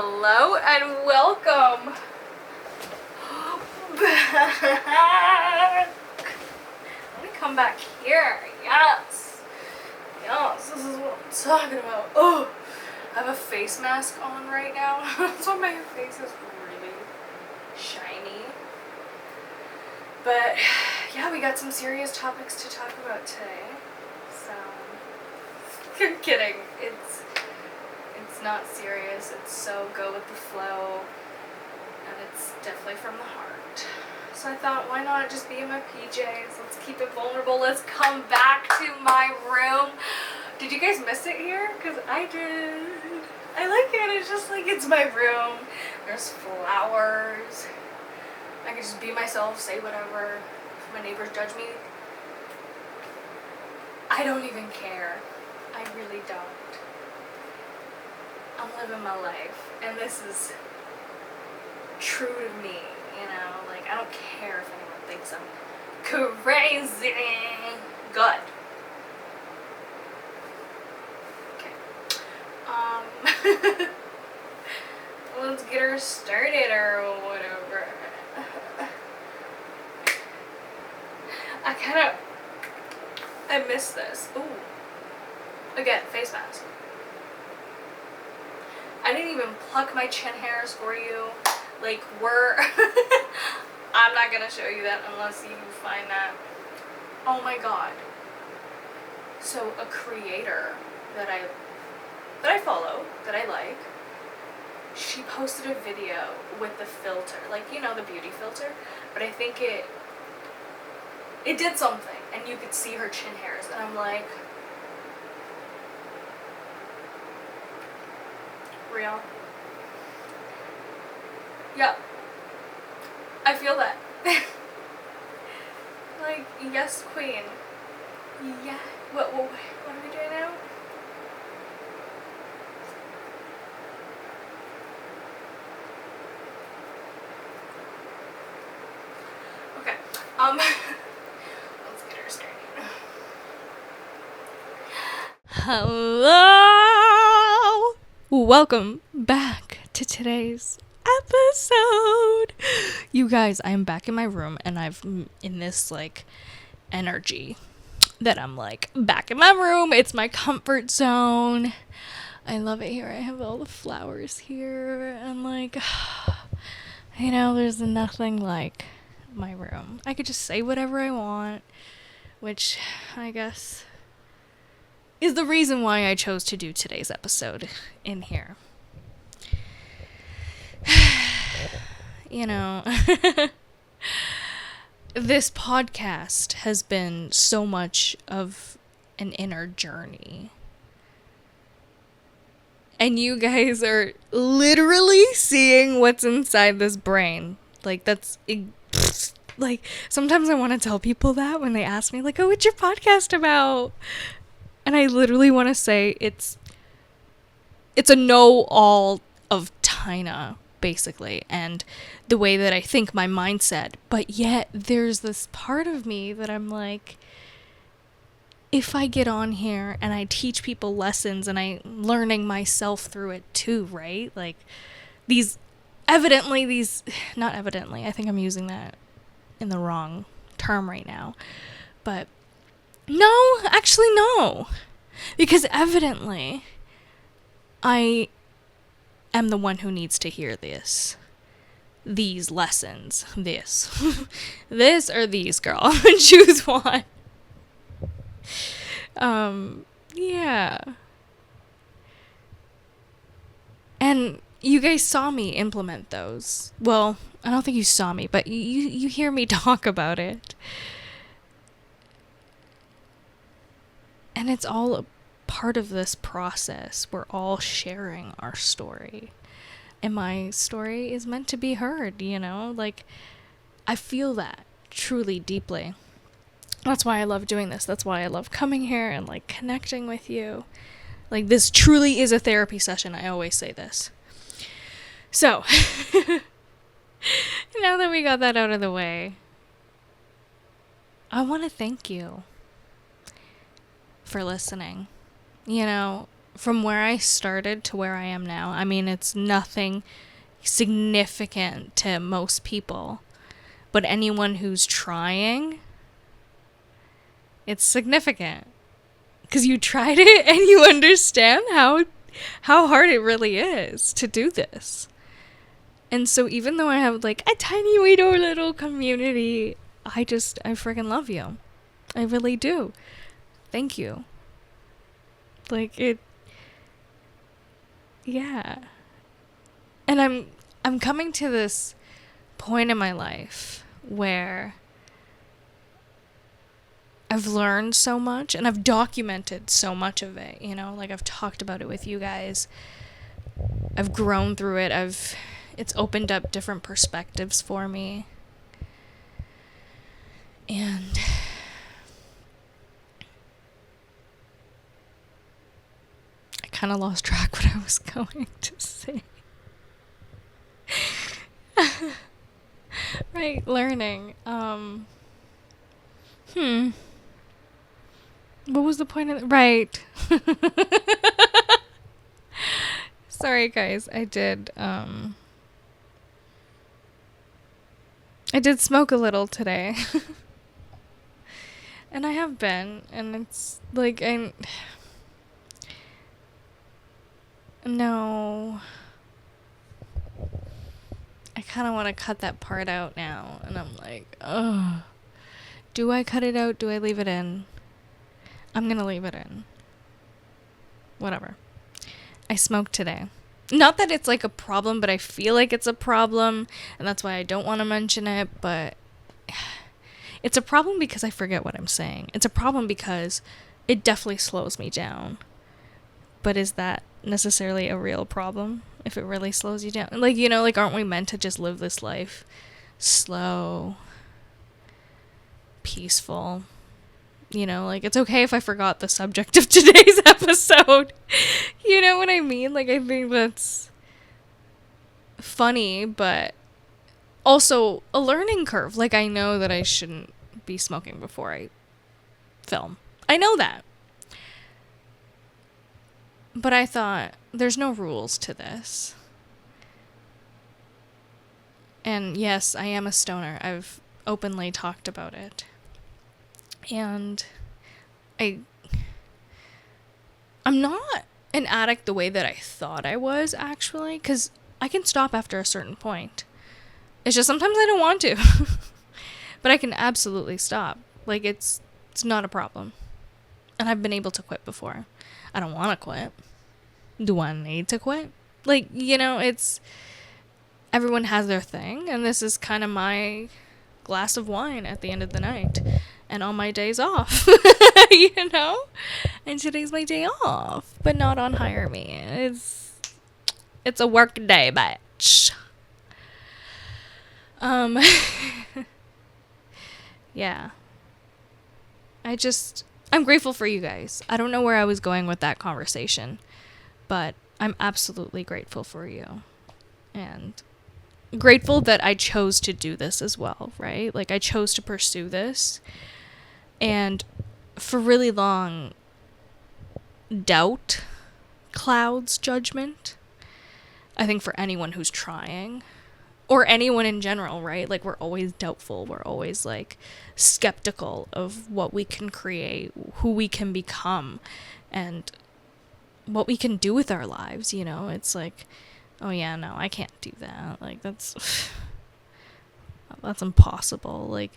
Hello and welcome back. Let me come back here. Yes, this is what I'm talking about. Oh, I have a face mask on right now, so my face is really shiny. But yeah, we got some serious topics to talk about today. So I'm kidding. It's not serious. It's so go with the flow, and it's definitely from the heart. So I thought, why not just be in my PJs? Let's keep it vulnerable. Let's come back to my room. Did you guys miss it here? Because I did. I like it. It's just like it's my room. There's flowers. I can just be myself, say whatever. If my neighbors judge me, I don't even care. I really don't. I'm living my life, and this is true to me, you know? Like, I don't care if anyone thinks I'm crazy. Good. Okay. Let's get her started or whatever. I miss this. Ooh. Again, face mask. I didn't even pluck my chin hairs for you. Like, I'm not gonna show you that unless you find that. Oh my god. So a creator that I follow, that I like, she posted a video with the filter, like, you know, the beauty filter, but I think it did something, and you could see her chin hairs, and I'm like, real? Yeah. I feel that. Like, yes, queen. Yeah. What are we doing now? Okay. Let's get her started. Hello! Welcome back to today's episode. You guys, I'm back in my room, and in this, like, energy that I'm, like, back in my room. It's my comfort zone. I love it here. I have all the flowers here, and, like, you know, there's nothing like my room. I could just say whatever I want, which I guess is the reason why I chose to do today's episode in here. You know, this podcast has been so much of an inner journey. And you guys are literally seeing what's inside this brain. Like, like, sometimes I want to tell people that when they ask me, like, oh, what's your podcast about? And I literally want to say it's a know-all of Tayna, basically, and the way that I think, my mindset. But yet, there's this part of me that I'm like, if I get on here and I teach people lessons and I'm learning myself through it too, right? Like, not evidently, I think I'm using that in the wrong term right now. But no, actually no. Because evidently, I am the one who needs to hear these lessons. This or these, girl. Choose one. Yeah. And you guys saw me implement those. Well, I don't think you saw me, but you hear me talk about it. And it's all a part of this process. We're all sharing our story. And my story is meant to be heard, you know? Like, I feel that truly deeply. That's why I love doing this. That's why I love coming here and, like, connecting with you. Like, this truly is a therapy session. I always say this. So, now that we got that out of the way, I want to thank you for listening. You know, from where I started to where I am now, I mean, it's nothing significant to most people, but anyone who's trying, it's significant. Because you tried it and you understand how hard it really is to do this. And so even though I have like a tiny little community, I freaking love you. I really do. Thank you. Like it, yeah. And I'm coming to this point in my life where I've learned so much and I've documented so much of it, you know, like I've talked about it with you guys. I've grown through it. It's opened up different perspectives for me. And I kind of lost track what I was going to say. Right, learning. What was the point of right? Sorry guys, I did smoke a little today. And I have been, and it's like no. I kind of want to cut that part out now, and I'm like, ugh. Do I cut it out? Do I leave it in? I'm gonna leave it in. Whatever. I smoked today. Not that it's like a problem, but I feel like it's a problem, and that's why I don't want to mention it, but it's a problem because I forget what I'm saying. It's a problem because it definitely slows me down. But is that necessarily a real problem if it really slows you down? Like, you know, like, aren't we meant to just live this life slow, peaceful? You know, like, it's okay if I forgot the subject of today's episode. You know what I mean? Like, I think that's funny, but also a learning curve. Like, I know that I shouldn't be smoking before I film. I know that. But I thought, there's no rules to this. And yes, I am a stoner. I've openly talked about it. And I'm not an addict the way that I thought I was, actually, because I can stop after a certain point. It's just sometimes I don't want to. But I can absolutely stop. Like, it's not a problem. And I've been able to quit before. I don't want to quit. Do I need to quit? Like, you know, everyone has their thing, and this is kind of my glass of wine at the end of the night. And on my days off, you know? And today's my day off, but not on Hire Me. It's a work day, bitch. Yeah. I'm grateful for you guys. I don't know where I was going with that conversation, but I'm absolutely grateful for you. And grateful that I chose to do this as well, right? Like, I chose to pursue this. And for really long, doubt clouds judgment. I think for anyone who's trying, or anyone in general, right? Like, we're always doubtful. We're always, like, skeptical of what we can create, who we can become, and what we can do with our lives, you know? It's like, oh yeah, no, I can't do that. Like, that's impossible. Like,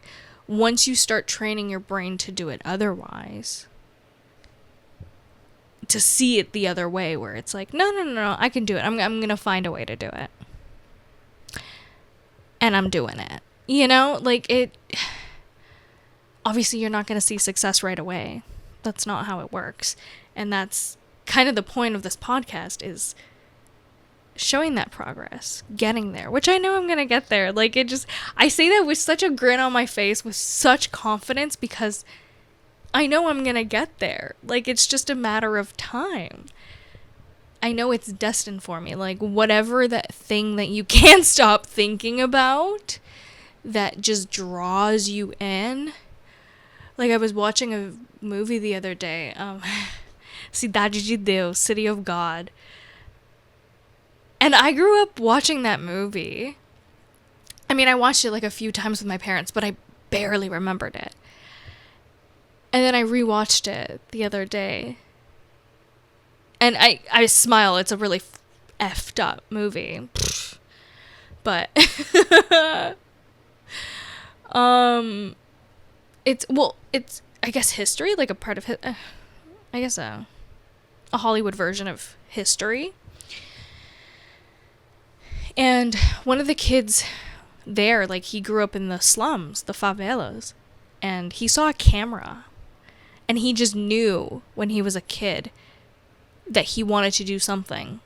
once you start training your brain to do it otherwise, to see it the other way, where it's like, no, I can do it. I'm gonna find a way to do it. And I'm doing it. You know, like, obviously you're not gonna see success right away. That's not how it works. And that's kind of the point of this podcast, is showing that progress, getting there, which I know I'm gonna get there. Like, I say that with such a grin on my face, with such confidence, because I know I'm gonna get there. Like, it's just a matter of time. I know it's destined for me. Like, whatever that thing that you can't stop thinking about, that just draws you in. Like, I was watching a movie the other day. Cidade de Deus, City of God. And I grew up watching that movie. I mean, I watched it like a few times with my parents, but I barely remembered it. And then I rewatched it the other day. And I smile. It's a really effed up movie. But it's I guess history, like a part of I guess a Hollywood version of history. And one of the kids there, like, he grew up in the slums, the favelas, and he saw a camera, and he just knew when he was a kid that he wanted to do something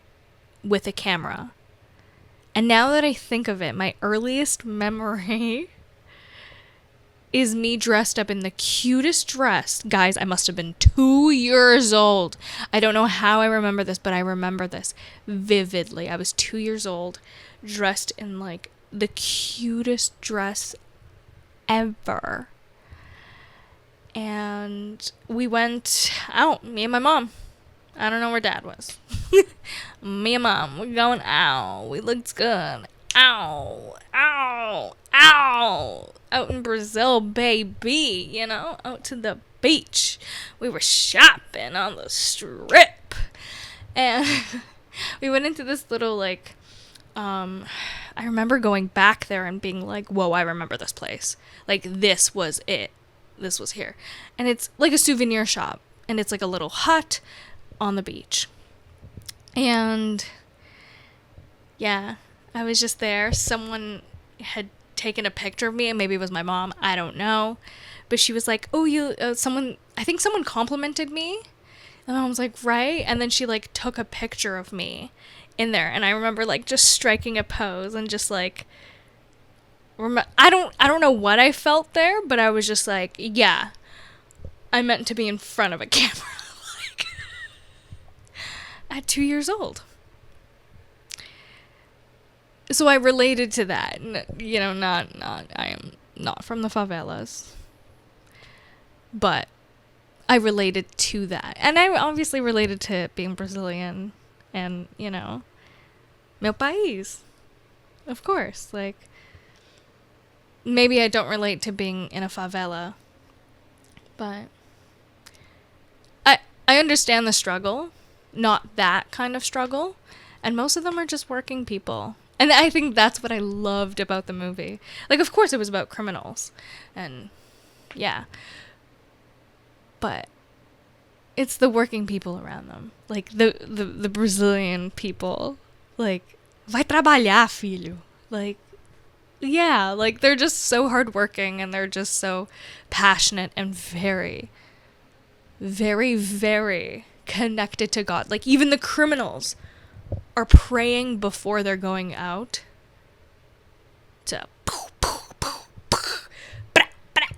with a camera. And now that I think of it, my earliest memory is me dressed up in the cutest dress. Guys, I must have been 2 years old. I don't know how I remember this, but I remember this vividly. I was 2 years old, dressed in like the cutest dress ever. And we went out, me and my mom. I don't know where Dad was. Me and Mom, we're going out. We looked good. Ow, ow, ow. Out in Brazil, baby, you know, out to the beach. We were shopping on the strip. And we went into this little, like, I remember going back there and being like, whoa, I remember this place. Like, this was it. This was here. And it's like a souvenir shop. And it's like a little hut on the beach. And yeah, I was just there. Someone had taken a picture of me, and maybe it was my mom, I don't know, but she was like, oh, you I think someone complimented me, and I was like, right. And then she like took a picture of me in there, and I remember like just striking a pose and just like I don't know what I felt there, but I was just like, yeah, I meant to be in front of a camera. Like, at 2 years old. So I related to that. You know, I am not from the favelas. But I related to that. And I obviously related to being Brazilian and, you know, meu país. Of course. Like, maybe I don't relate to being in a favela. But I understand the struggle. Not that kind of struggle. And most of them are just working people. And I think that's what I loved about the movie. Like, of course it was about criminals. And, yeah. But it's the working people around them. Like, the Brazilian people. Like, vai trabalhar, filho. Like, yeah. Like, they're just so hardworking. And they're just so passionate and very, very, very connected to God. Like, even the criminals are praying before they're going out to I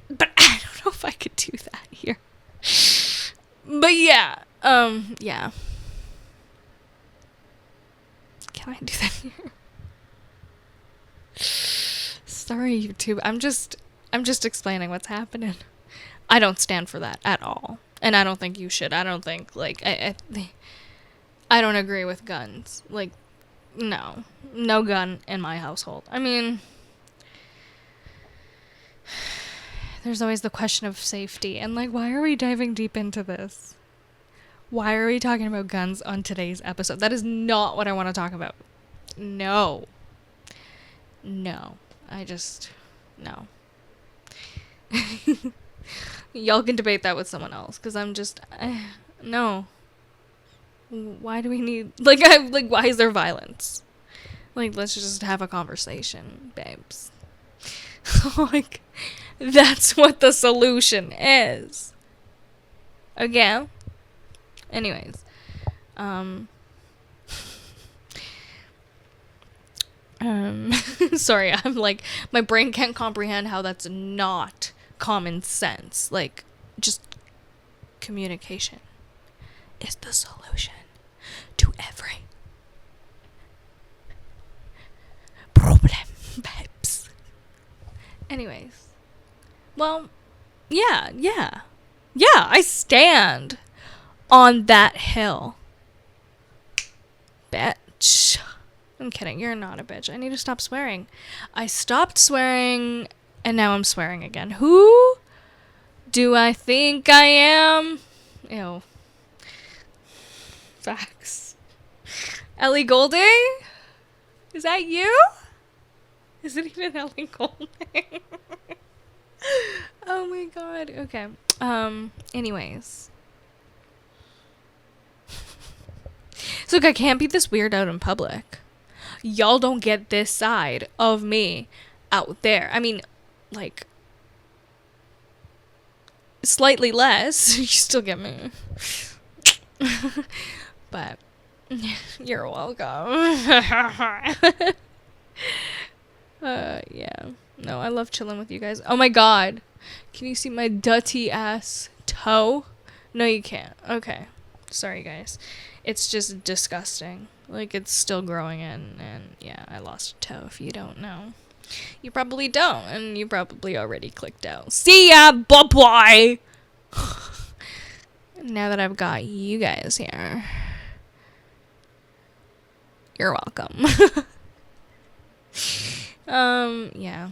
don't know if I could do that here. But yeah. Yeah. Can I do that here? Sorry, YouTube. I'm just explaining what's happening. I don't stand for that at all. And I don't think you should. I don't think, like, I don't agree with guns. Like, no. No gun in my household. I mean, there's always the question of safety. And, like, why are we diving deep into this? Why are we talking about guns on today's episode? That is not what I want to talk about. No. No. No. Y'all can debate that with someone else. Because I'm just, no. Why do we need, like, why is there violence? Like, let's just have a conversation, babes. Like, that's what the solution is. Again. Anyways. Sorry, I'm like, my brain can't comprehend how that's not common sense. Like, just communication is the solution to every problem, babes. Anyways. Well, yeah, I stand on that hill. Bitch. I'm kidding. You're not a bitch. I need to stop swearing. I stopped swearing and now I'm swearing again. Who do I think I am? Ew. Facts. Ellie Goulding? Is that you? Is it even Ellie Goulding? Oh my god. Okay. Anyways. So I can't be this weird out in public. Y'all don't get this side of me out there. I mean, like, slightly less. You still get me. But you're welcome. Yeah. No, I love chilling with you guys. Oh my god. Can you see my dirty ass toe? No, you can't. Okay. Sorry, guys. It's just disgusting. Like, it's still growing in, and yeah, I lost a toe if you don't know. You probably don't, and you probably already clicked out. See ya! Bye-bye! Now that I've got you guys here, you're welcome. Yeah.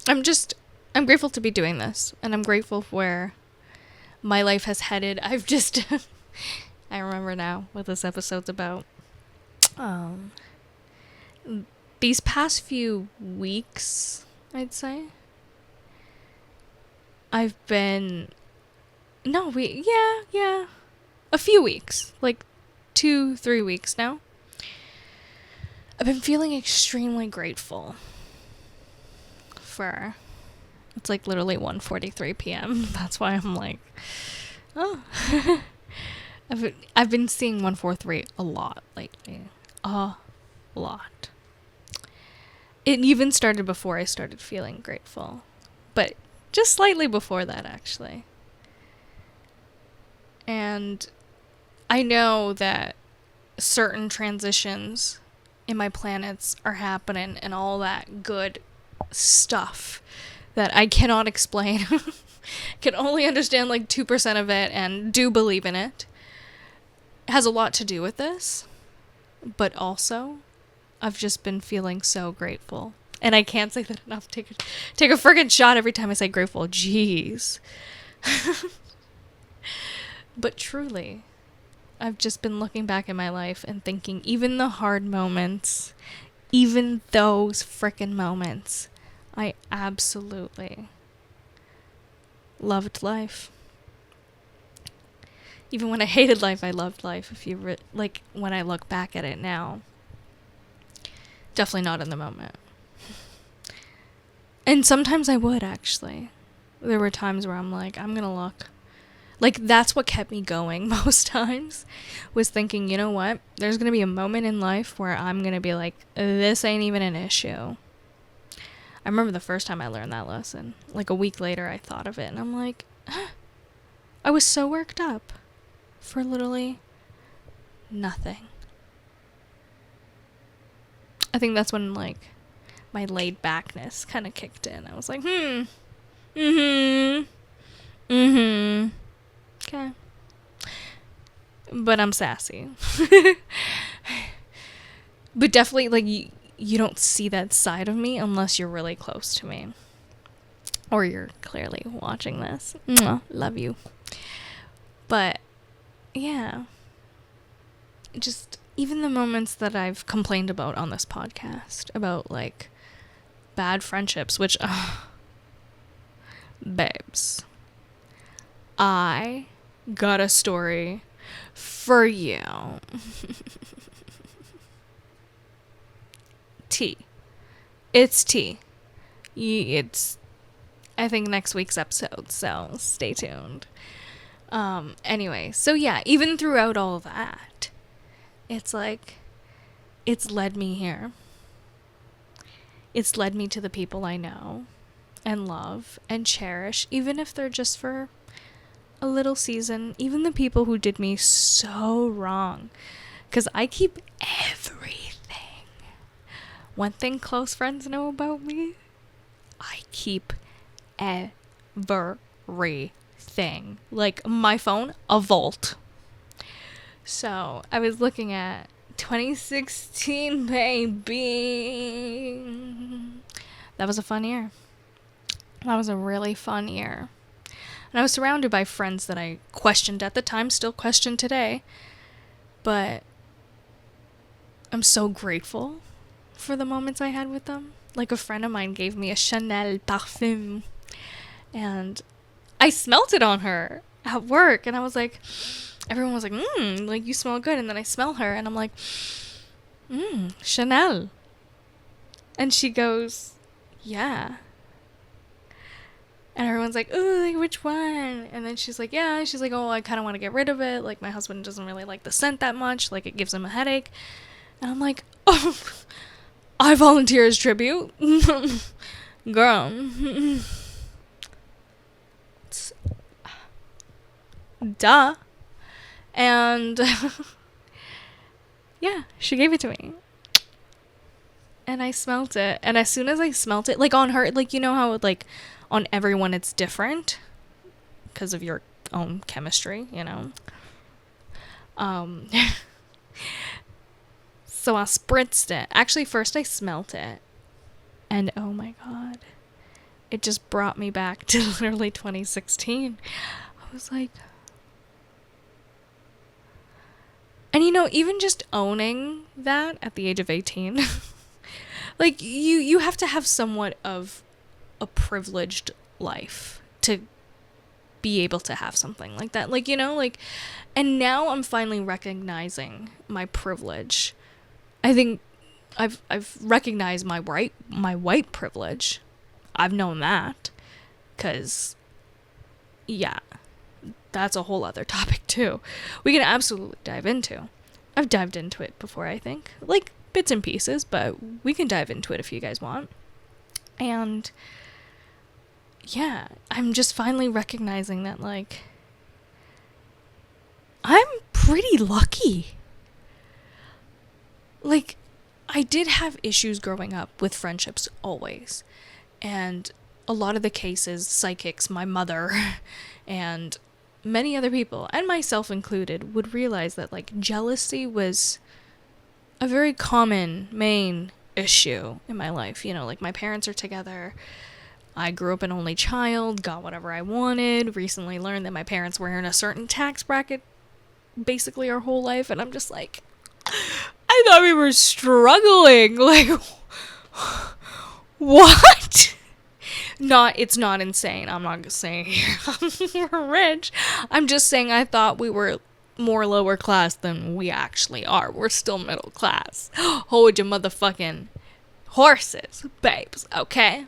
I'm grateful to be doing this, and I'm grateful for where my life has headed. I've just, I remember now what this episode's about. These past few weeks, I'd say, I've been, a few weeks, like 2-3 weeks now. I've been feeling extremely grateful for, it's like literally 1:43 p.m. That's why I'm like, oh. I've been seeing 143 a lot lately. A lot. It even started before I started feeling grateful. But just slightly before that, actually. And I know that certain transitions in my planets are happening and all that good stuff that I cannot explain. Can only understand like 2% of it and do believe in it. It has a lot to do with this. But also, I've just been feeling so grateful. And I can't say that enough. Take a friggin' shot every time I say grateful. Jeez. But truly, I've just been looking back in my life and thinking, even the hard moments, even those frickin' moments, I absolutely loved life. Even when I hated life, I loved life. If you like, when I look back at it now, definitely not in the moment. And sometimes I would, actually. There were times where I'm like, I'm gonna look. Like, that's what kept me going most times, was thinking, you know what? There's gonna be a moment in life where I'm gonna be like, this ain't even an issue. I remember the first time I learned that lesson. Like, a week later, I thought of it, and I'm like, I was so worked up for literally nothing. I think that's when, like, my laid backness kind of kicked in. I was like, okay. But I'm sassy. But definitely, like, you don't see that side of me unless you're really close to me. Or you're clearly watching this. Mwah, love you. But, yeah. Just, even the moments that I've complained about on this podcast, about, like, bad friendships, which, babes, I got a story for you. Tea. It's tea. It's, I think, next week's episode, so stay tuned. Anyway, so yeah, even throughout all that, it's like, it's led me here. It's led me to the people I know and love and cherish, even if they're just for a little season. Even the people who did me so wrong, because I keep everything. One thing close friends know about me, I keep everything. thing. Like my phone, a volt. So I was looking at 2016, baby. That was a fun year. That was a really fun year. And I was surrounded by friends that I questioned at the time, still question today. But I'm so grateful for the moments I had with them. Like a friend of mine gave me a Chanel parfum. And I smelt it on her at work. And I was like, everyone was like, like you smell good. And then I smell her and I'm like, Chanel. And she goes, yeah. And everyone's like, ooh, like, which one? And then she's like, yeah. She's like, oh, I kind of want to get rid of it. Like, my husband doesn't really like the scent that much. Like, it gives him a headache. And I'm like, oh, I volunteer as tribute. Girl. Duh. And, yeah, she gave it to me. And I smelt it. And as soon as I smelt it, like, on her, like, you know how, it, like, on everyone it's different because of your own chemistry, you know. So I spritzed it. Actually, first I smelt it. And oh my god. It just brought me back to literally 2016. I was like... And you know, even just owning that at the age of 18... like, you have to have somewhat of a privileged life to be able to have something like that. Like, you know, like, and now I'm finally recognizing my privilege. I think I've recognized my white privilege. I've known that, 'cause yeah, that's a whole other topic too. We can absolutely dive into. I've dived into it before, I think, like bits and pieces, but we can dive into it if you guys want. And yeah, I'm just finally recognizing that, like, I'm pretty lucky. Like, I did have issues growing up with friendships always. And a lot of the cases, psychics, my mother, and many other people, and myself included, would realize that, like, jealousy was a very common main issue in my life. You know, like, my parents are together. I grew up an only child, got whatever I wanted, recently learned that my parents were in a certain tax bracket basically our whole life, and I'm just like, I thought we were struggling. Like, what? It's not insane. I'm not saying we're rich. I'm just saying I thought we were more lower class than we actually are. We're still middle class. Hold your motherfucking horses, babes, okay?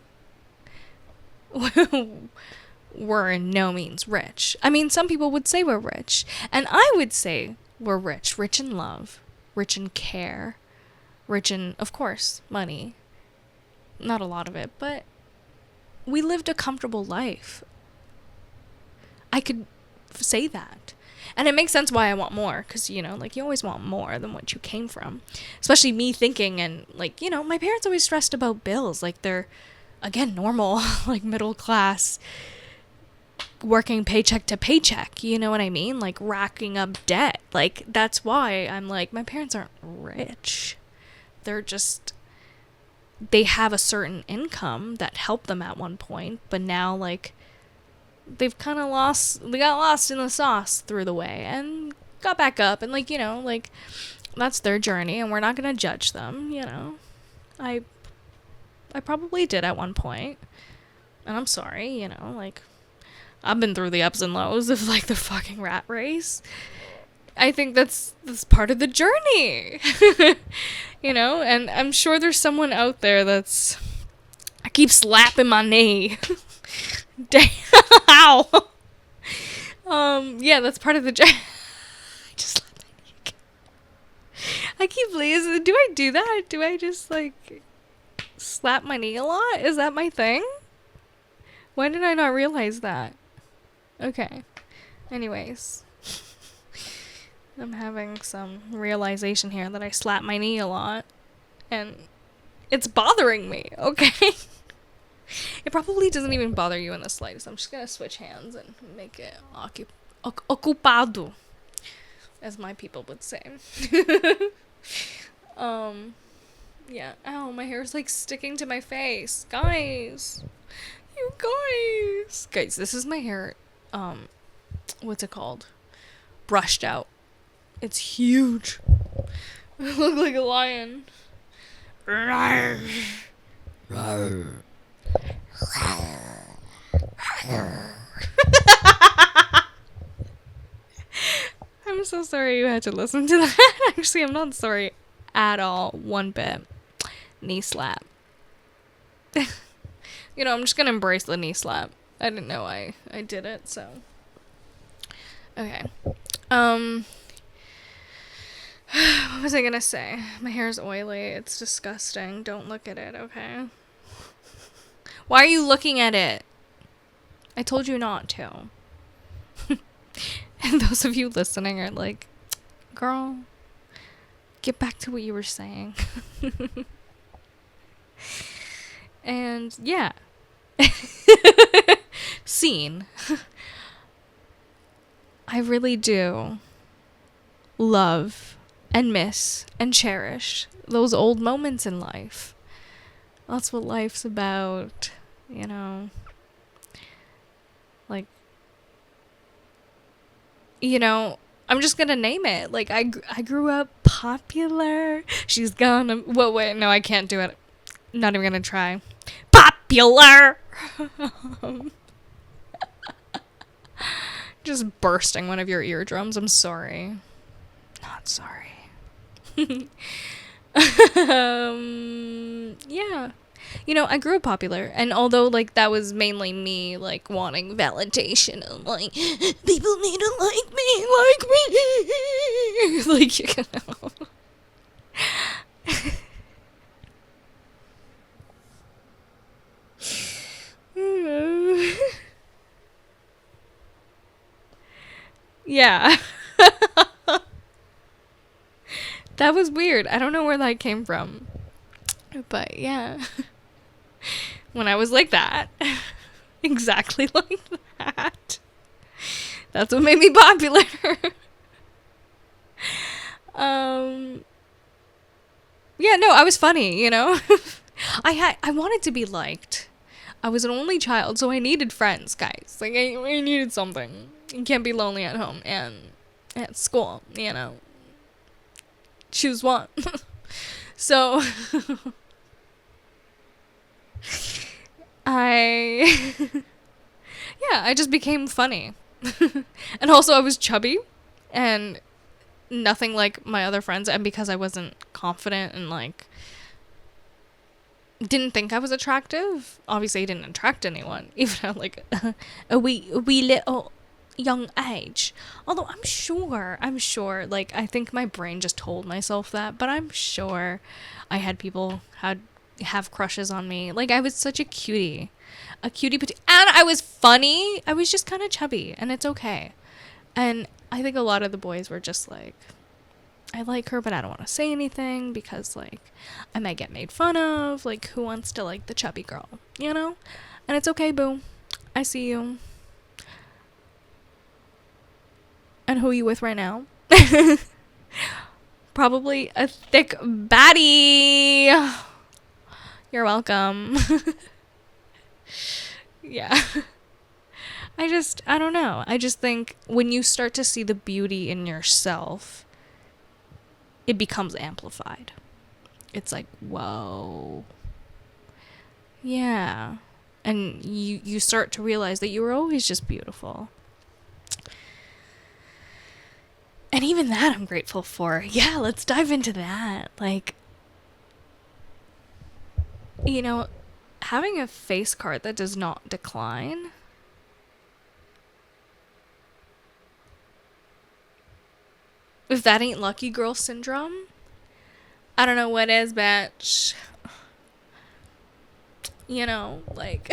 We're in no means rich. I mean, some people would say we're rich. And I would say we're rich. Rich in love. Rich in care. Rich in, of course, money. Not a lot of it, but we lived a comfortable life. I could say that. And it makes sense why I want more. Because, you know, like, you always want more than what you came from. Especially me thinking, and, like, you know, my parents always stressed about bills. Like, they're, again, normal, like, middle class, working paycheck to paycheck, you know what I mean? Like, racking up debt. Like, that's why I'm like, my parents aren't rich. They're just, they have a certain income that helped them at one point, but now, like, they've kind of they got lost in the sauce through the way and got back up, and, like, you know, like, that's their journey, and we're not gonna judge them, you know. I probably did at one point, and I'm sorry, you know, like, I've been through the ups and lows of, like, the fucking rat race. I think that's part of the journey, you know, and I'm sure there's someone out there I keep slapping my knee. Damn, ow. Yeah, that's part of the journey. I just slapped my knee again. I keep losing. Do I do that? Do I just, like, slap my knee a lot? Is that my thing? Why did I not realize that? Okay. Anyways. I'm having some realization here that I slap my knee a lot. And it's bothering me, okay? It probably doesn't even bother you in the slightest. I'm just gonna switch hands and make it ocupado, as my people would say. Yeah. Ow, my hair's like sticking to my face. Guys. You guys. Guys, this is my hair, what's it called? Brushed out. It's huge. I look like a lion. Rawr. Rawr. I'm so sorry you had to listen to that. Actually, I'm not sorry at all. One bit. Knee slap. You know, I'm just gonna embrace the knee slap. I didn't know I did it, so. Okay. What was I gonna say? My hair's oily. It's disgusting. Don't look at it, okay? Why are you looking at it? I told you not to. And those of you listening are like, girl, get back to what you were saying. And yeah. Scene. I really do love and miss and cherish those old moments in life. That's what life's about, you know. Like, you know, I'm just gonna name it. Like, I grew up popular. She's gonna... Well, wait, no, I can't do it. Not even gonna try. Popular! Just bursting one of your eardrums. I'm sorry. Not sorry. Yeah. You know, I grew up popular, and although, like, that was mainly me, like, wanting validation of, like, people need to like me. Like, you know. Yeah. That was weird. I don't know where that came from. But, yeah. When I was like that. Exactly like that. That's what made me popular. Yeah, no, I was funny, you know? I wanted to be liked. I was an only child, so I needed friends, guys. Like, I needed something. You can't be lonely at home and at school, you know? Choose one. So... I just became funny. And also I was chubby and nothing like my other friends, and because I wasn't confident and like didn't think I was attractive, obviously I didn't attract anyone even at like a wee little young age. Although I'm sure like I think my brain just told myself that, but I'm sure I had people have crushes on me. Like, I was such a cutie and I was funny. I was just kind of chubby, and it's okay. And I think a lot of the boys were just like, I like her, but I don't want to say anything because, like, I might get made fun of. Like, who wants to like the chubby girl, you know? And it's okay, boo. I see you. And who are you with right now? Probably a thick baddie. You're welcome. Yeah. I don't know. I just think when you start to see the beauty in yourself, it becomes amplified. It's like, whoa. Yeah. And you start to realize that you were always just beautiful. And even that I'm grateful for. Yeah, let's dive into that. Like, you know, having a face card that does not decline. If that ain't lucky girl syndrome, I don't know what is, bitch. You know, like,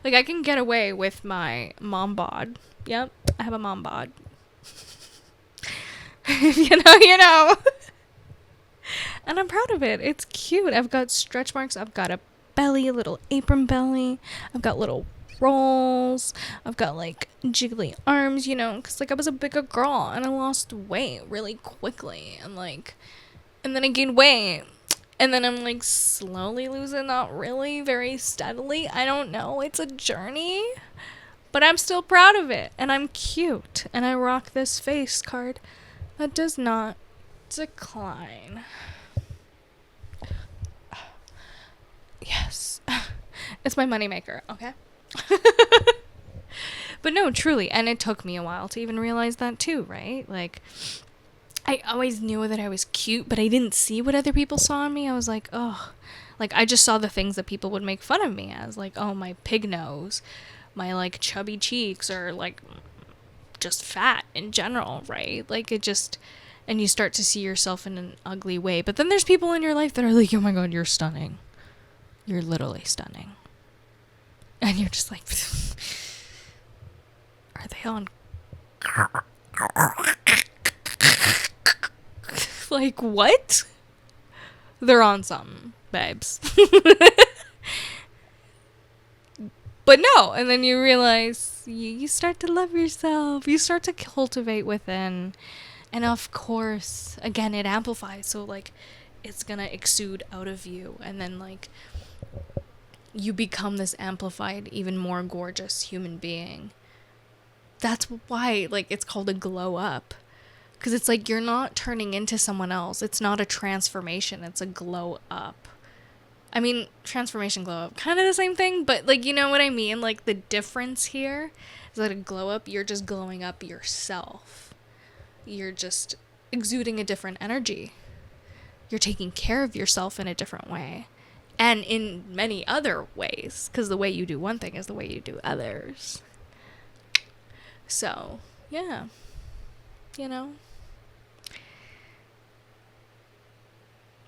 like I can get away with my mom bod. Yep, I have a mom bod. You know. And I'm proud of it. It's cute. I've got stretch marks. I've got a belly, a little apron belly. I've got little rolls. I've got like jiggly arms, you know, because like I was a bigger girl and I lost weight really quickly, and then I gained weight. And then I'm like slowly losing, not really, very steadily. I don't know. It's a journey. But I'm still proud of it. And I'm cute. And I rock this face card that does not decline. Yes. It's my moneymaker, okay? But no, truly. And it took me a while to even realize that too, right? Like, I always knew that I was cute, but I didn't see what other people saw in me. I was like, oh. Like, I just saw the things that people would make fun of me as. Like, oh, my pig nose. My, like, chubby cheeks. Or, like, just fat in general, right? Like, it just... And you start to see yourself in an ugly way. But then there's people in your life that are like, oh my god, you're stunning. You're literally stunning. And you're just like... Are they on... Like, what? They're on something, babes. But no, and then you realize you start to love yourself. You start to cultivate within. And of course, again, it amplifies. So, like, it's gonna exude out of you. And then, like, you become this amplified, even more gorgeous human being. That's why, like, it's called a glow up. Because it's like you're not turning into someone else. It's not a transformation. It's a glow up. I mean, transformation, glow up, kind of the same thing. But, like, you know what I mean? Like, the difference here is that a glow up, you're just glowing up yourself. You're just exuding a different energy. You're taking care of yourself in a different way. And in many other ways. Because the way you do one thing is the way you do others. So, yeah. You know?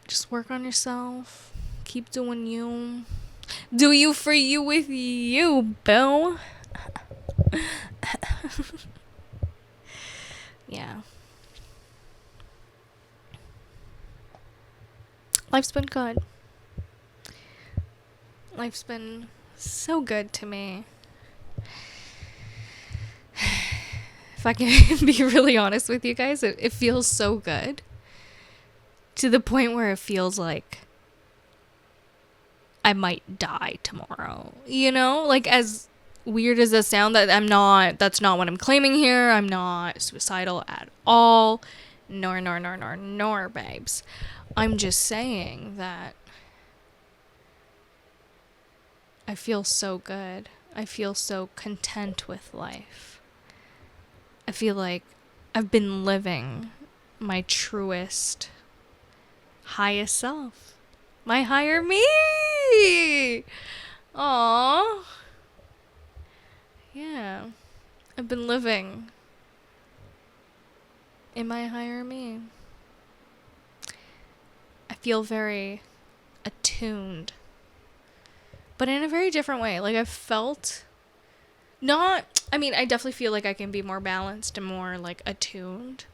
Just work on yourself. Keep doing you. Do you for you with you, boo. Yeah. Life's been good. Life's been so good to me. If I can be really honest with you guys, it feels so good. To the point where it feels like I might die tomorrow. You know? Like, as weird as that sound, that's not what I'm claiming here. I'm not suicidal at all. Nor, babes. I'm just saying that I feel so good. I feel so content with life. I feel like I've been living my truest, highest self. My higher me! Aww. Yeah. I've been living in my higher me. I feel very attuned. But in a very different way. Like, I've felt... I definitely feel like I can be more balanced and more, like, attuned.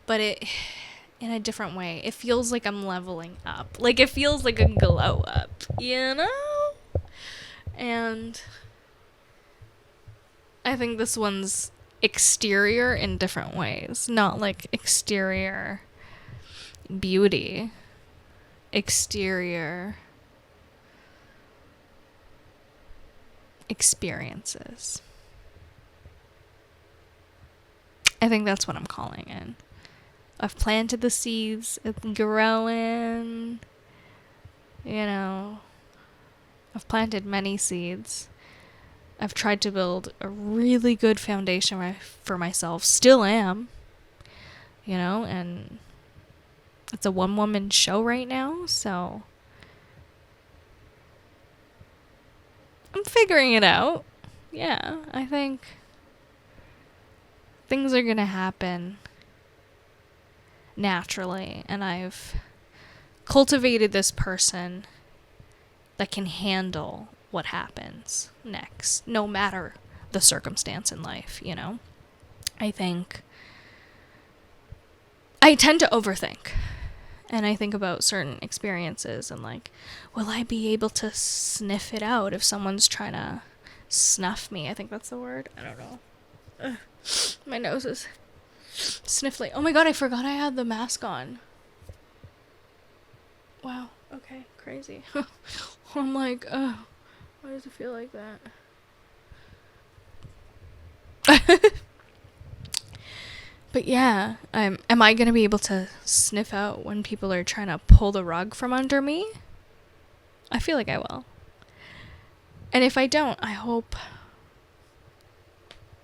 But in a different way. It feels like I'm leveling up. Like, it feels like a glow up, you know? And I think this one's exterior in different ways. Not, like, exterior beauty. Exterior experiences. I think that's what I'm calling it. I've planted the seeds. It's growing. You know, I've planted many seeds. I've tried to build a really good foundation for myself. Still am. You know, and it's a one-woman show right now, so I'm figuring it out. Yeah, I think things are gonna happen naturally, and I've cultivated this person that can handle what happens next, no matter the circumstance in life, you know? I think I tend to overthink, And I think about certain experiences and like, will I be able to sniff it out if someone's trying to snuff me? I think that's the word. I don't know. Ugh. My nose is sniffly. Oh my god, I forgot I had the mask on. Wow. Okay. Crazy. I'm like, oh, why does it feel like that? But yeah, am I gonna be able to sniff out when people are trying to pull the rug from under me? I feel like I will. And if I don't, I hope,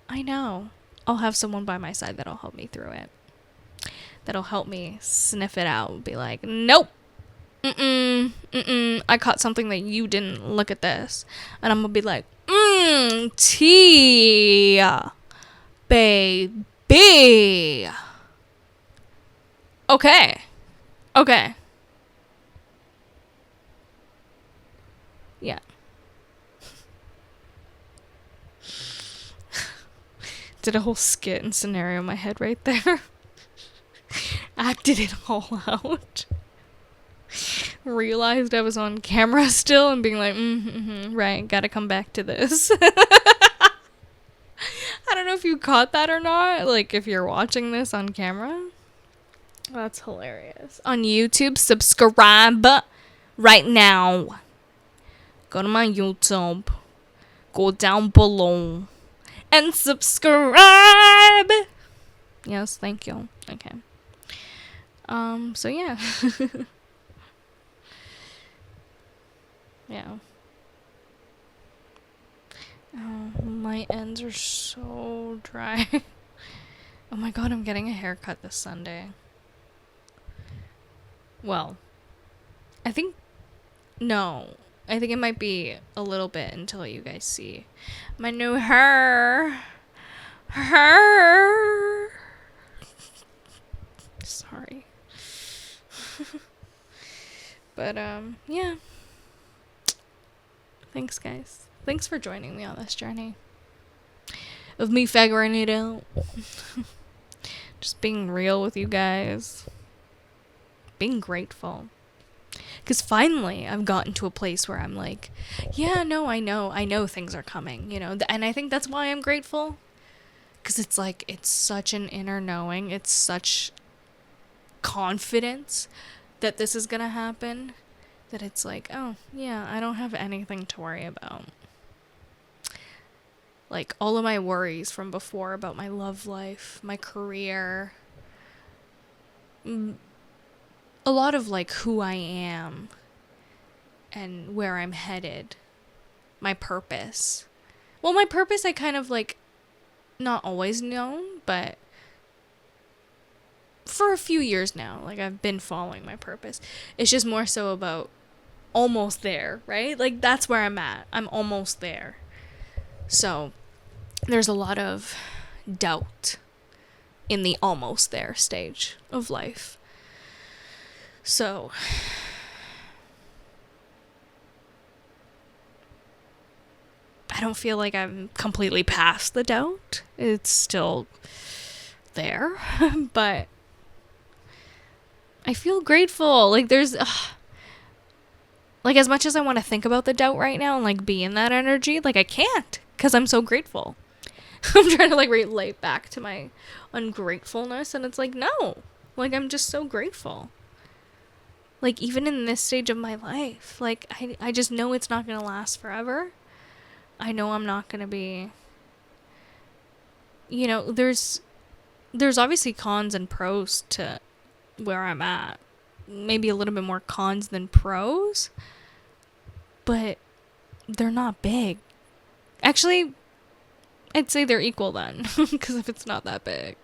I know, I'll have someone by my side that'll help me through it. That'll help me sniff it out. Be like, nope. I caught something that you didn't. Look at this. And I'm gonna be like, tea, baby. Okay. Yeah. Did a whole skit and scenario in my head right there. Acted it all out. Realized I was on camera still and being like, right, gotta come back to this. I don't know if you caught that or not, like if you're watching this on camera. That's hilarious. On YouTube, subscribe right now. Go to my YouTube. Go down below and subscribe. Yes, thank you. Okay. So yeah. Yeah. Oh, my ends are so dry. Oh my god, I'm getting a haircut this Sunday. Well, I think it might be a little bit until you guys see my new hair. Sorry. But, yeah. Thanks, guys. Thanks for joining me on this journey of me figuring it out. Just being real with you guys. Being grateful. Because finally, I've gotten to a place where I'm like, yeah, no, I know things are coming, you know? And I think that's why I'm grateful. Because it's like, it's such an inner knowing. It's such confidence that this is going to happen. That it's like, oh, yeah, I don't have anything to worry about. Like, all of my worries from before about my love life, my career, a lot of, like, who I am and where I'm headed, my purpose. Well, my purpose I kind of, like, not always known, but for a few years now, like, I've been following my purpose. It's just more so about almost there, right? Like, that's where I'm at. I'm almost there. So, there's a lot of doubt in the almost there stage of life. So, I don't feel like I'm completely past the doubt. It's still there, but I feel grateful. Like, there's like, as much as I want to think about the doubt right now and, like, be in that energy, like, I can't, because I'm so grateful. I'm trying to, like, relate back to my ungratefulness, and it's like, no. Like, I'm just so grateful. Like, even in this stage of my life, like, I just know it's not going to last forever. I know I'm not going to be, you know, there's obviously cons and pros to where I'm at. Maybe a little bit more cons than pros, but they're not big. Actually, I'd say they're equal then, because if it's not that big.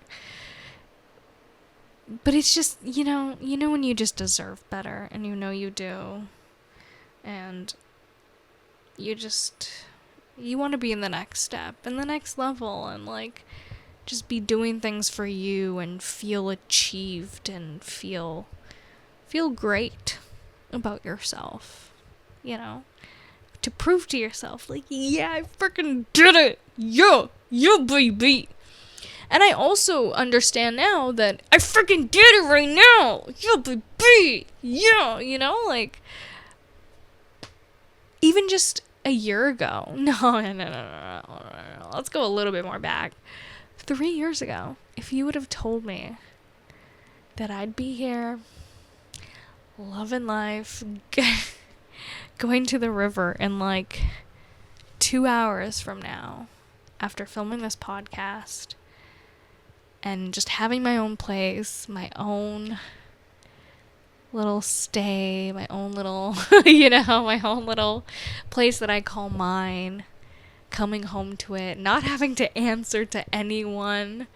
But it's just, you know when you just deserve better, and you know you do, and you want to be in the next step, in the next level, and, like, just be doing things for you, and feel achieved, and feel great about yourself, you know, to prove to yourself, like, yeah, I freaking did it, yeah, baby. And I also understand now that I freaking did it right now. Yeah, baby. Yeah, you know, like, even just a year ago. No. Let's go a little bit more back. 3 years ago, if you would have told me that I'd be here, loving life, going to the river in like 2 hours from now, after filming this podcast, and just having my own place, my own little stay, my own little, my own little place that I call mine, coming home to it, not having to answer to anyone,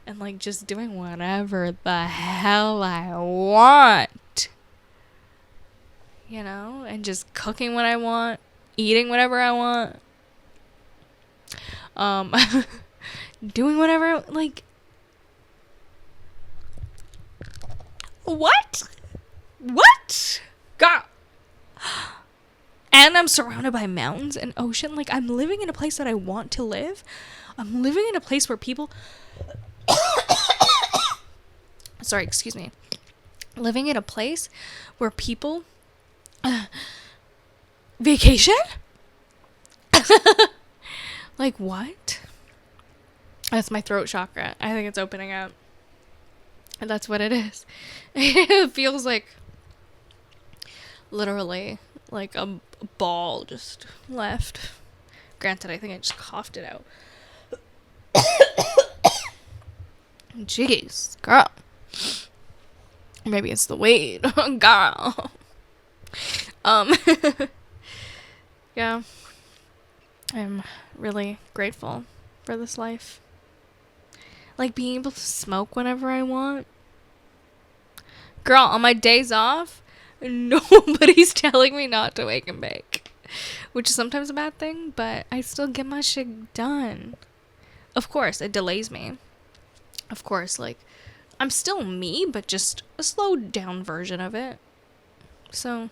and like just doing whatever the hell I want, and just cooking what I want, eating whatever I want, doing whatever, like, what? God. And I'm surrounded by mountains and ocean. Like, I'm living in a place that I want to live. I'm living in a place where people... Sorry, excuse me. Living in a place where people... Vacation? Like, what? That's my throat chakra. I think it's opening up. And that's what it is. It feels like... literally... like a ball just left. Granted, I think I just coughed it out. Jeez, girl. Maybe it's the weed. Girl. Yeah. I'm really grateful for this life. Like, being able to smoke whenever I want. Girl, on my days off, nobody's telling me not to wake and bake, which is sometimes a bad thing, but I still get my shit done. Of course, it delays me. Of course, like, I'm still me, but just a slowed down version of it. So,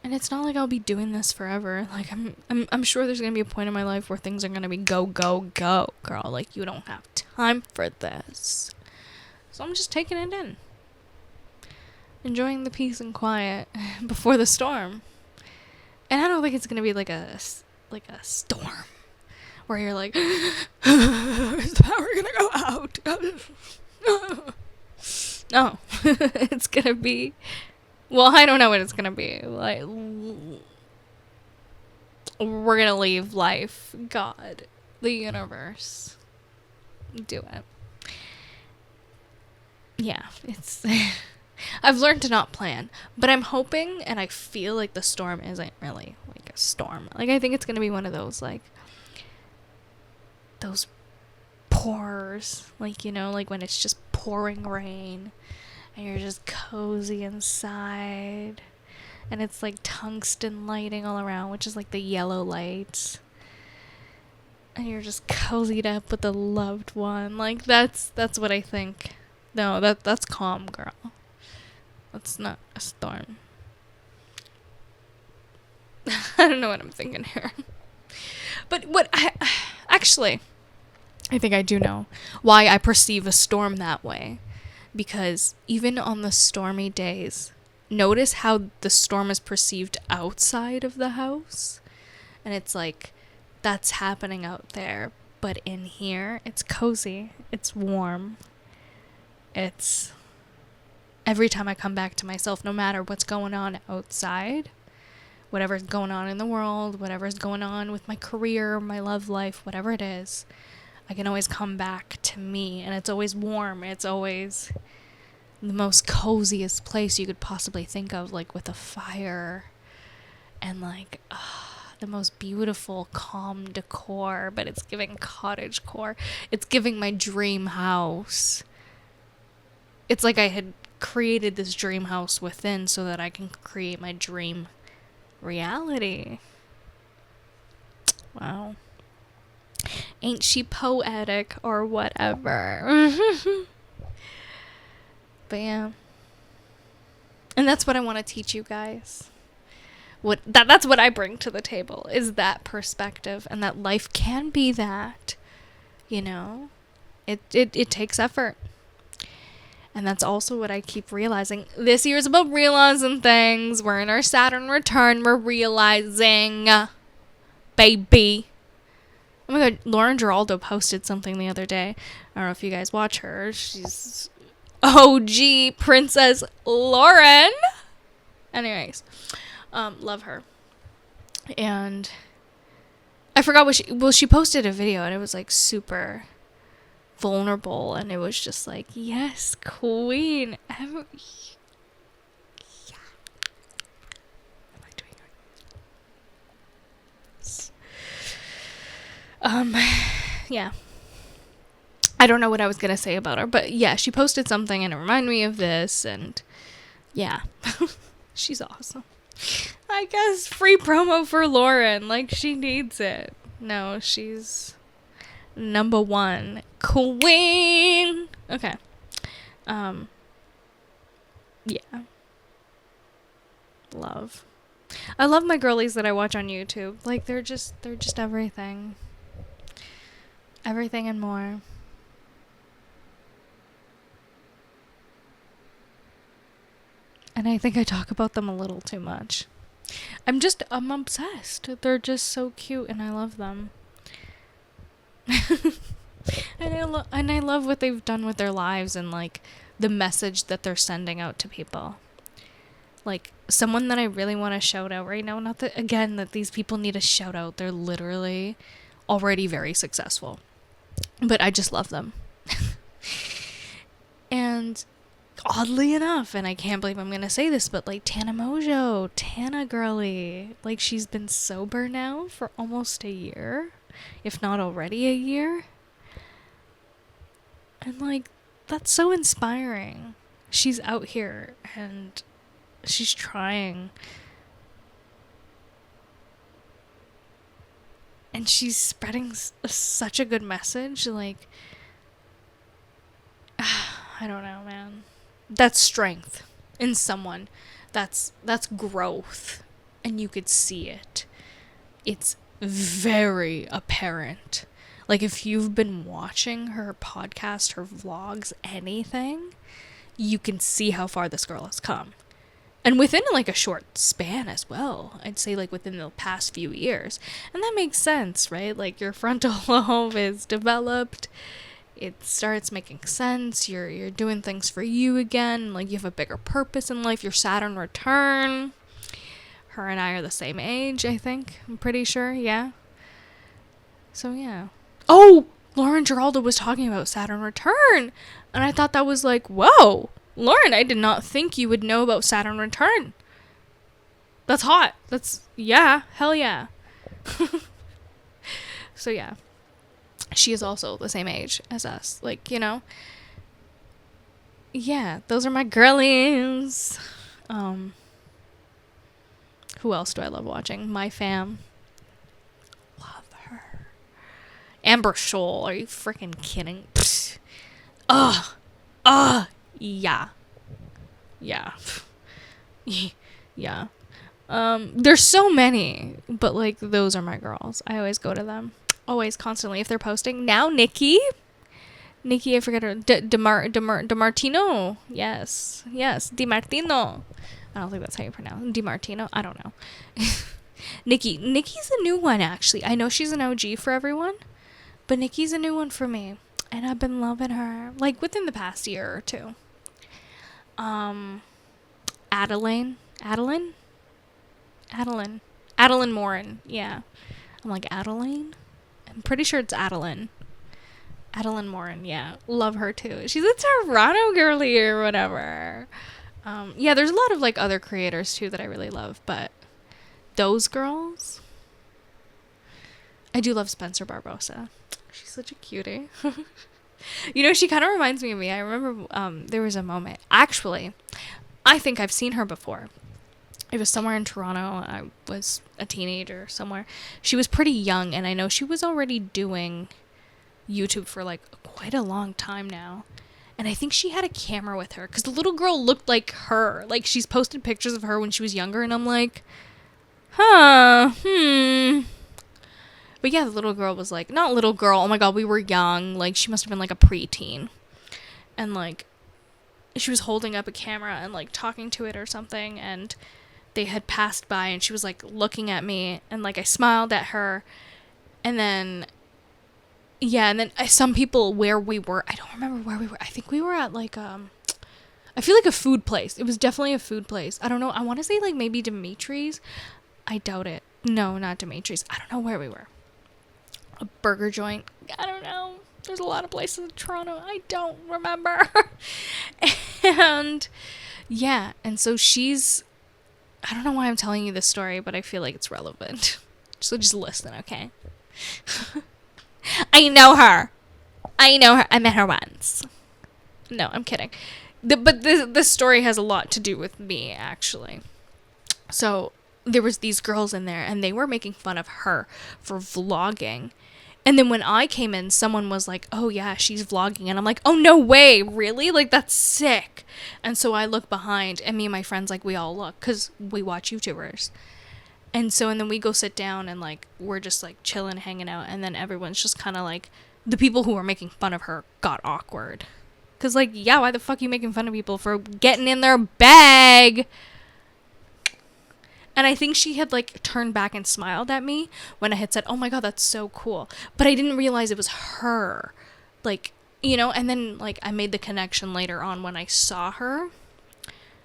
and it's not like I'll be doing this forever. Like, I'm sure there's gonna be a point in my life where things are gonna be go, girl. Like, you don't have time for this. So I'm just taking it in. Enjoying the peace and quiet before the storm. And I don't think it's going to be like a storm where you're like, is the power going to go out? No. It's going to be, well, I don't know what it's going to be. Like, we're going to leave life, God, the universe. Do it. Yeah, it's... I've learned to not plan, but I'm hoping, and I feel like the storm isn't really like a storm. Like, I think it's going to be one of those, like, those pours, like, like when it's just pouring rain and you're just cozy inside and it's like tungsten lighting all around, which is like the yellow lights, and you're just cozied up with a loved one. Like, that's what I think. No, that's calm, girl. That's not a storm. I don't know what I'm thinking here. But actually, I think I do know why I perceive a storm that way. Because even on the stormy days, notice how the storm is perceived outside of the house. And it's like, that's happening out there. But in here, it's cozy. It's warm. It's... Every time I come back to myself, no matter what's going on outside, whatever's going on in the world, whatever's going on with my career, my love life, whatever it is, I can always come back to me, and it's always warm. It's always the most coziest place you could possibly think of, like with a fire and like the most beautiful, calm decor, but it's giving cottagecore. It's giving my dream house. It's like I had created this dream house within so that I can create my dream reality. Wow. Ain't she poetic or whatever? But yeah. And that's what I want to teach you guys. That's what I bring to the table, is that perspective, and that life can be that, It takes effort. And that's also what I keep realizing. This year is about realizing things. We're in our Saturn return. We're realizing, baby. Oh my god, Lauren Giraldo posted something the other day. I don't know if you guys watch her. She's OG Princess Lauren. Anyways, love her. And I forgot what she posted a video, and it was like super vulnerable, and it was just like, yes, queen. Am I doing it? Yeah. I don't know what I was gonna say about her, but yeah, she posted something and it reminded me of this, and yeah. She's awesome. I guess free promo for Lauren, like she needs it. No, she's number one queen. Okay. Yeah. Love. I love my girlies that I watch on YouTube. Like they're just everything. Everything and more. And I think I talk about them a little too much. I'm obsessed. They're just so cute and I love them. And I love what they've done with their lives and like the message that they're sending out to people. Like someone that I really want to shout out right now, not that again that these people need a shout out. They're literally already very successful. But I just love them. And oddly enough, and I can't believe I'm gonna say this, but like Tayna girly, like she's been sober now for almost a year, if not already a year. And like, that's so inspiring. She's out here and she's trying. And she's spreading such a good message. Like, I don't know, man. That's strength in someone. That's growth. And you could see it. It's very apparent. Like, if you've been watching her podcast, her vlogs, anything, you can see how far this girl has come. And within, like, a short span as well. I'd say, like, within the past few years. And that makes sense, right? Like, your frontal lobe is developed. It starts making sense. You're doing things for you again. Like, you have a bigger purpose in life. Your Saturn return. Her and I are the same age, I think. I'm pretty sure, yeah. So, yeah. Oh! Lauren Giraldo was talking about Saturn return. And I thought that was like, whoa! Lauren, I did not think you would know about Saturn return. That's hot. Yeah, hell yeah. So, yeah. She is also the same age as us. Like, you know. Yeah, those are my girlies. Who else do I love watching? My fam. Love her. Amber Scholl. Are you freaking kidding? Yeah. Yeah. Yeah. There's so many, but like those are my girls. I always go to them. Always, constantly, if they're posting. Now Nikki, I forget her. DiMartino. Yes. DiMartino. I don't think that's how you pronounce it. DiMartino. I don't know. Nikki's a new one, actually. I know she's an OG for everyone, but Nikki's a new one for me. And I've been loving her, like, within the past year or two. Adeline Morin. Yeah. I'm like, Adeline? I'm pretty sure it's Adeline Morin, yeah. Love her too. She's a Toronto girly or whatever. Yeah, there's a lot of like other creators too that I really love, but those girls, I do love Spencer Barbosa. She's such a cutie. You know, she kind of reminds me of me. I remember there was a moment. Actually, I think I've seen her before. It was somewhere in Toronto. I was a teenager somewhere. She was pretty young, and I know she was already doing YouTube for like quite a long time now. And I think she had a camera with her because the little girl looked like her. Like, she's posted pictures of her when she was younger, and I'm like, But yeah, the little girl was like, not little girl, oh my god, we were young. Like, she must have been like a preteen. And like, she was holding up a camera and like talking to it or something. And they had passed by and she was like looking at me. And like, I smiled at her. And then, yeah, and then some people where we were, I don't remember where we were. I think we were at like, I feel like a food place. It was definitely a food place. I don't know. I want to say like maybe Dimitri's. I doubt it. No, not Dimitri's. I don't know where we were. A burger joint. I don't know. There's a lot of places in Toronto. I don't remember. And yeah. And so she's, I don't know why I'm telling you this story, but I feel like it's relevant. So just listen, okay? I know her. I met her once. No, I'm kidding. But this story has a lot to do with me, actually. So there was these girls in there, and they were making fun of her for vlogging. And then when I came in, someone was like, oh yeah, she's vlogging. And I'm like, oh no way, really? Like, that's sick. And so I look behind, and me and my friends, like, we all look, because we watch YouTubers. And then we go sit down, and like, we're just like chilling, hanging out. And then everyone's just kind of like, the people who were making fun of her got awkward. Because like, yeah, why the fuck are you making fun of people for getting in their bag? And I think she had like turned back and smiled at me when I had said, oh my god, that's so cool. But I didn't realize it was her. Like, you know, and then like I made the connection later on when I saw her.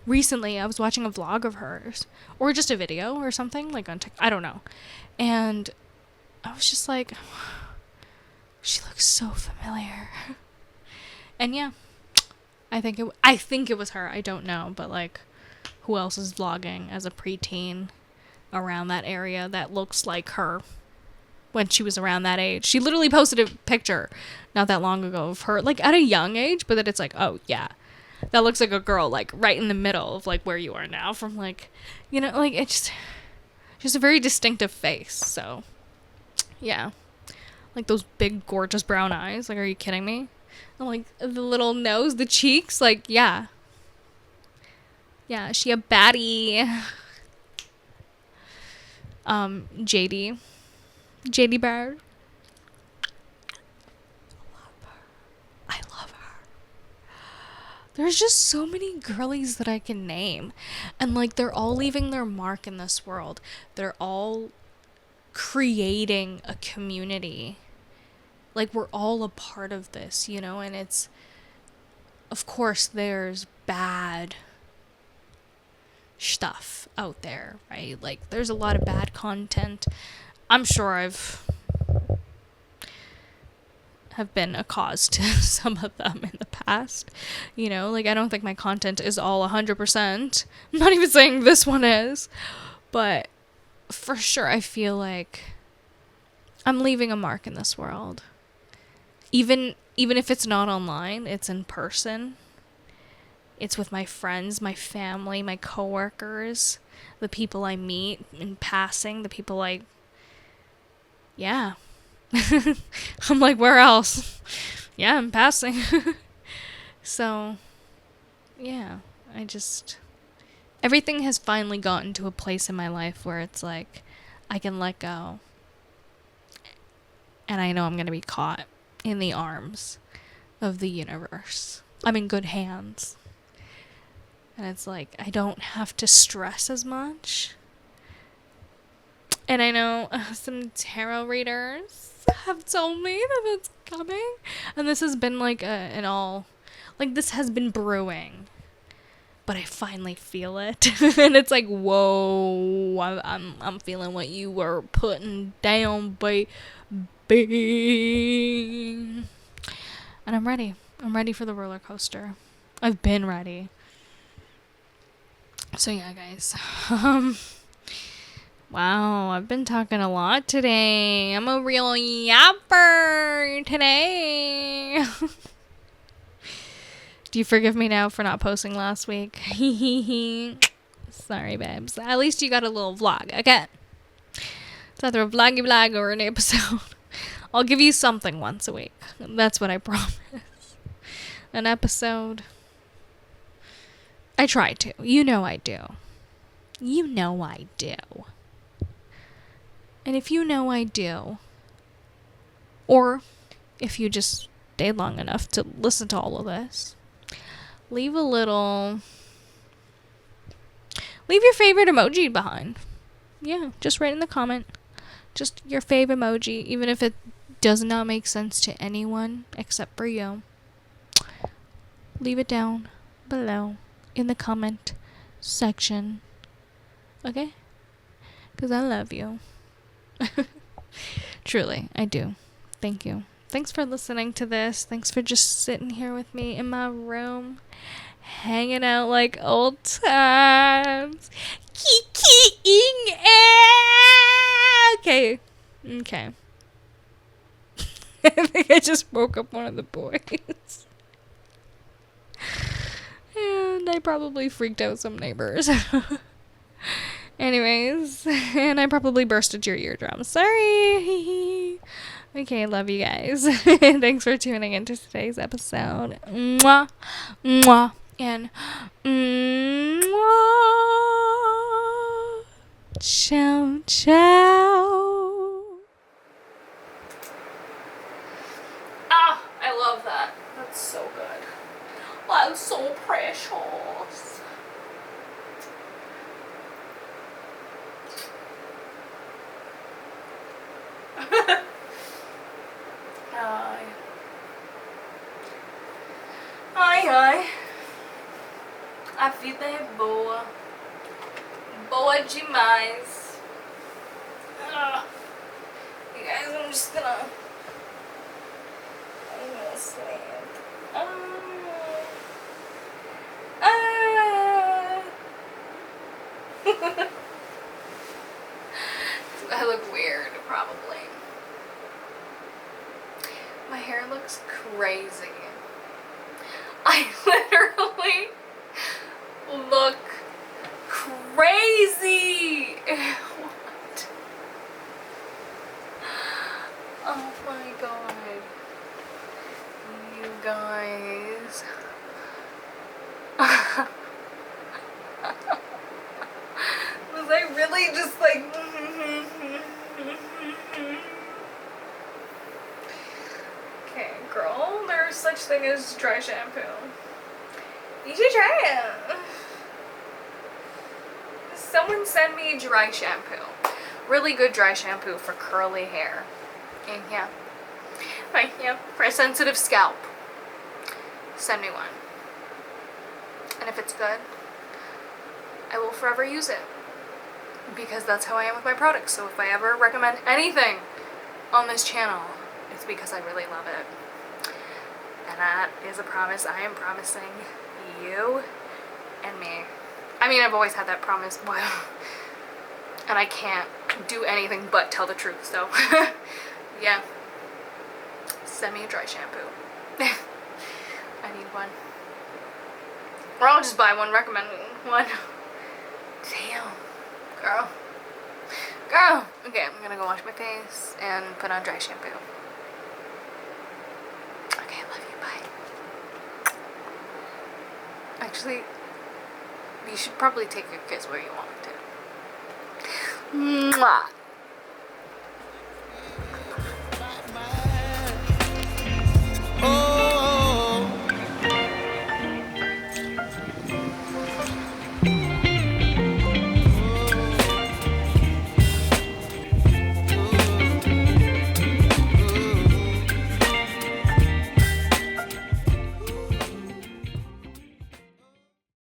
Recently, I was watching a vlog of hers. Or just a video or something, like on TikTok. I don't know. And I was just like, she looks so familiar. And yeah, I think it was her. I don't know, but like, who else is vlogging as a preteen around that area that looks like her when she was around that age? She literally posted a picture not that long ago of her, like, at a young age, but that it's like, oh yeah, that looks like a girl, like, right in the middle of like where you are now, from like, you know, like, it's just a very distinctive face. So yeah, like those big gorgeous brown eyes, like, are you kidding me? And like the little nose, the cheeks, like, yeah, she a baddie. JD Bird. I love her. There's just so many girlies that I can name, and like, they're all leaving their mark in this world. They're all creating a community. Like, we're all a part of this, you know, and it's, of course, there's bad stuff out there, right? Like, there's a lot of bad content. I'm sure have been a cause to some of them in the past, you know, like, I don't think my content is all 100%. I'm not even saying this one is, but for sure I feel like I'm leaving a mark in this world. Even if it's not online, it's in person. It's with my friends, my family, my coworkers, the people I meet in passing, the people yeah. I'm like, where else? Yeah, I'm passing. So, yeah, everything has finally gotten to a place in my life where it's like, I can let go. And I know I'm going to be caught in the arms of the universe. I'm in good hands. And it's like, I don't have to stress as much. And I know some tarot readers have told me that it's coming. And this has been like this has been brewing. But I finally feel it. And it's like, whoa, I'm feeling what you were putting down, baby. And I'm ready. I'm ready for the roller coaster. I've been ready. So yeah, guys. Wow, I've been talking a lot today. I'm a real yapper today. Do you forgive me now for not posting last week? Sorry, babes. At least you got a little vlog, okay? It's either a vloggy vlog or an episode. I'll give you something once a week. That's what I promise. An episode. I try to. You know I do. You know I do. And if you know I do, Or if you just stayed long enough to listen to all of this, leave your favorite emoji behind. Yeah, just write in the comment. Just your favorite emoji, even if it does not make sense to anyone except for you. Leave it down below in the comment section. Okay? Because I love you. Truly, I do. Thank you. Thanks for listening to this. Thanks for just sitting here with me in my room, hanging out like old times. Kikiing. Okay. Okay. I think I just woke up one of the boys. And I probably freaked out some neighbors. Anyways, and I probably bursted your eardrum. Sorry. Okay, love you guys. Thanks for tuning into today's episode. Mwah. Mwah. And mwah. Ciao, ciao. Ah, I love that. That's so good. That's so precious. Hi. Hi. A vida é boa. Boa demais. You guys, I'm gonna sleep. I look weird, probably. My hair looks crazy. I literally look crazy. What? Oh my god. You guys. Was I really just like... Okay, girl, there's such thing as dry shampoo. You should try it. Someone send me dry shampoo. Really good dry shampoo for curly hair. And yeah. Right, yeah. For a sensitive scalp. Send me one. And if it's good, I will forever use it. Because that's how I am with my products. So if I ever recommend anything on this channel, it's because I really love it. And that is a promise I am promising you and me. I mean, I've always had that promise. And I can't do anything but tell the truth. So, yeah. Send me a dry shampoo. I need one. Or I'll just buy one, recommend one. Damn. Girl. Okay, I'm gonna go wash my face and put on dry shampoo. Okay, I love you. Bye. Actually, you should probably take your kids where you want to. Mwah.